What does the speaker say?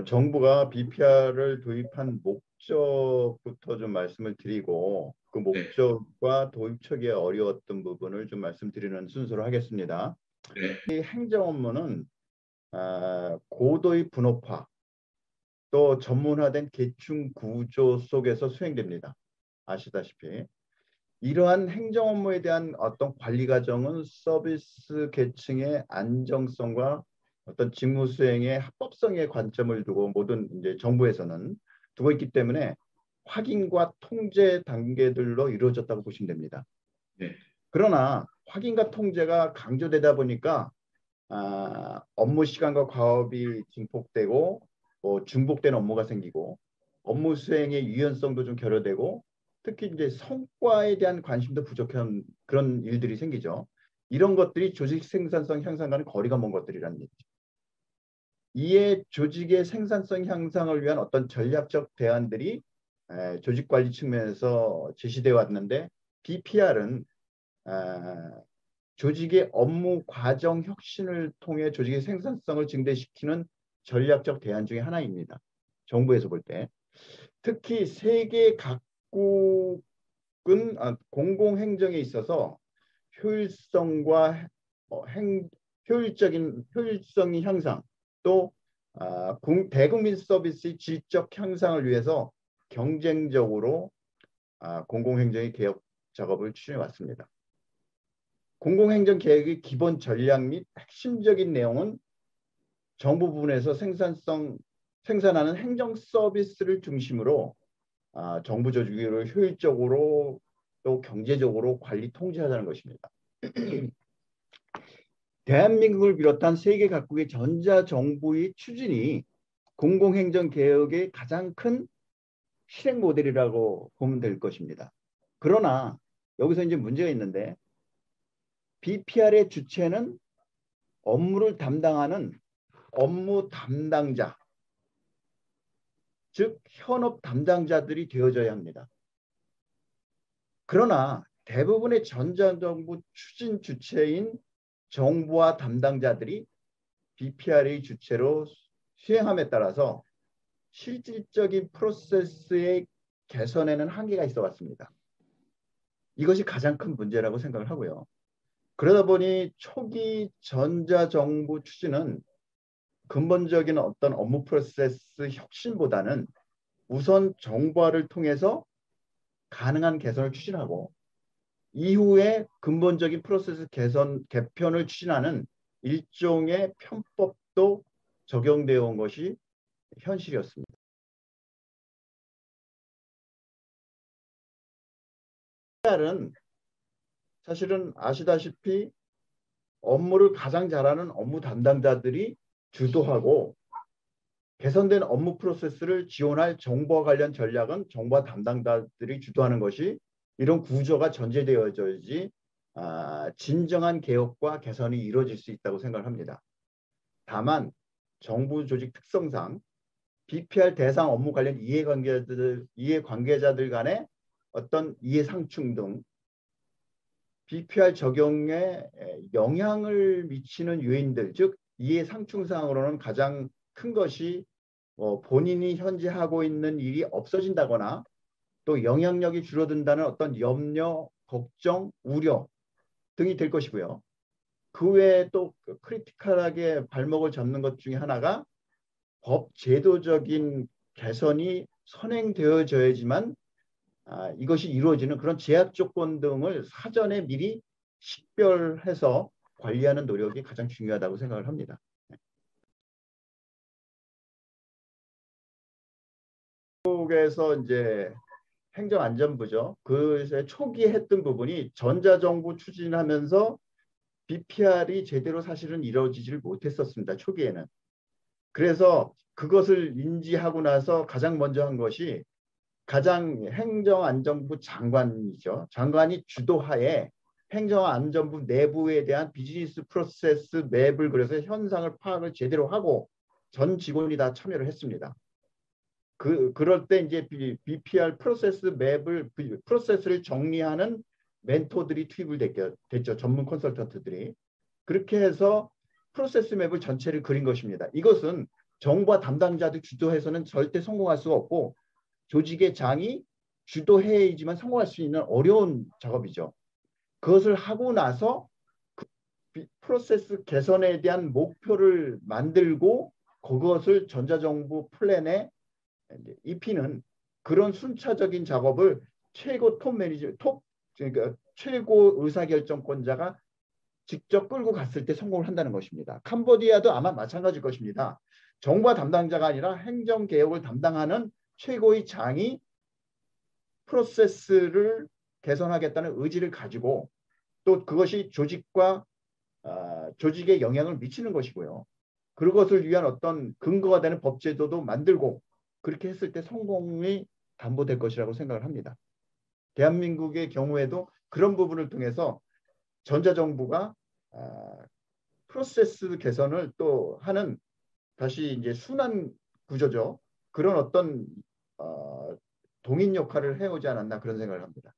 정부가 BPR을 도입한 목적부터 좀 말씀을 드리고 그 네, 목적과 도입 초기에 어려웠던 부분을 좀 말씀드리는 순서로 하겠습니다. 네, 이 행정 업무는 고도의 분업화 또 전문화된 계층 구조 속에서 수행됩니다. 아시다시피 이러한 행정 업무에 대한 어떤 관리 과정은 서비스 계층의 안정성과 어떤 직무 수행의 합법성에 관점을 두고 모든 이제 정부에서는 두고 있기 때문에 확인과 통제 단계들로 이루어졌다고 보시면 됩니다. 네, 그러나 확인과 통제가 강조되다 보니까 업무 시간과 과업이 증폭되고 중복되는 업무가 생기고 업무 수행의 유연성도 좀 결여되고 특히 이제 성과에 대한 관심도 부족한 그런 일들이 생기죠. 이런 것들이 조직 생산성 향상과는 거리가 먼 것들이라는 얘기죠. 이에 조직의 생산성 향상을 위한 어떤 전략적 대안들이 조직 관리 측면에서 제시되어 왔는데 BPR은 조직의 업무 과정 혁신을 통해 조직의 생산성을 증대시키는 전략적 대안 중에 하나입니다. 정부에서 볼 때. 특히 세계 각국은 공공행정에 있어서 효율성과 효율성의 향상 또 대국민 서비스의 질적 향상을 위해서 경쟁적으로 공공행정의 개혁 작업을 추진해 왔습니다. 공공행정 계획의 기본 전략 및 핵심적인 내용은 정부 부문에서 생산하는 행정 서비스를 중심으로 정부 조직을 효율적으로 또 경제적으로 관리 통제하자는 것입니다. 대한민국을 비롯한 세계 각국의 전자정부의 추진이 공공행정 개혁의 가장 큰 실행 모델이라고 보면 될 것입니다. 그러나 여기서 이제 문제가 있는데 BPR의 주체는 업무를 담당하는 업무 담당자, 즉 현업 담당자들이 되어져야 합니다. 그러나 대부분의 전자정부 추진 주체인 정부와 담당자들이 BPR의 주체로 수행함에 따라서 실질적인 프로세스의 개선에는 한계가 있어 왔습니다. 이것이 가장 큰 문제라고 생각을 하고요. 그러다 보니 초기 전자정부 추진은 근본적인 어떤 업무 프로세스 혁신보다는 우선 정보화를 통해서 가능한 개선을 추진하고 이후에 근본적인 프로세스 개편을 추진하는 일종의 편법도 적용되어 온 것이 현실이었습니다. PR은 사실은 아시다시피 업무를 가장 잘하는 업무 담당자들이 주도하고 개선된 업무 프로세스를 지원할 정보와 관련 전략은 정보와 담당자들이 주도하는 것이 이런 구조가 전제되어져야지 진정한 개혁과 개선이 이루어질 수 있다고 생각을 합니다. 다만 정부 조직 특성상 BPR 대상 업무 관련 이해관계자들 간의 어떤 이해상충 등 BPR 적용에 영향을 미치는 요인들, 즉 이해상충상으로는 가장 큰 것이 본인이 현재 하고 있는 일이 없어진다거나 또 영향력이 줄어든다는 어떤 염려, 걱정, 우려 등이 될 것이고요. 그 외에 또 크리티컬하게 발목을 잡는 것 중에 하나가 법 제도적인 개선이 선행되어져야지만 이것이 이루어지는 그런 제약 조건 등을 사전에 미리 식별해서 관리하는 노력이 가장 중요하다고 생각을 합니다. 한국에서 이제 행정안전부죠. 그래서 초기에 했던 부분이 전자정부 추진하면서 BPR이 제대로 사실은 이루어지지를 못했었습니다. 초기에는. 그래서 그것을 인지하고 나서 가장 먼저 한 것이 가장 행정안전부 장관이죠. 장관이 주도하에 행정안전부 내부에 대한 비즈니스 프로세스 맵을 그려서 현상을 파악을 제대로 하고 전 직원이 다 참여를 했습니다. 그럴 때 이제 BPR 프로세스를 정리하는 멘토들이 투입을 됐죠. 전문 컨설턴트들이. 그렇게 해서 프로세스 맵을 전체를 그린 것입니다. 이것은 정부와 담당자들 주도해서는 절대 성공할 수가 없고 조직의 장이 주도해야지만 성공할 수 있는 어려운 작업이죠. 그것을 하고 나서 그 프로세스 개선에 대한 목표를 만들고 그것을 전자정부 플랜에 입히는 그런 순차적인 작업을 최고 톱 매니저, 그러니까 최고 의사결정권자가 직접 끌고 갔을 때 성공을 한다는 것입니다. 캄보디아도 아마 마찬가지일 것입니다. 정부와 담당자가 아니라 행정개혁을 담당하는 최고의 장이 프로세스를 개선하겠다는 의지를 가지고 또 그것이 조직의 영향을 미치는 것이고요. 그것을 위한 어떤 근거가 되는 법제도도 만들고 그렇게 했을 때 성공이 담보될 것이라고 생각을 합니다. 대한민국의 경우에도 그런 부분을 통해서 전자정부가 프로세스 개선을 또 하는 다시 이제 순환 구조죠. 그런 어떤 동인 역할을 해오지 않았나 그런 생각을 합니다.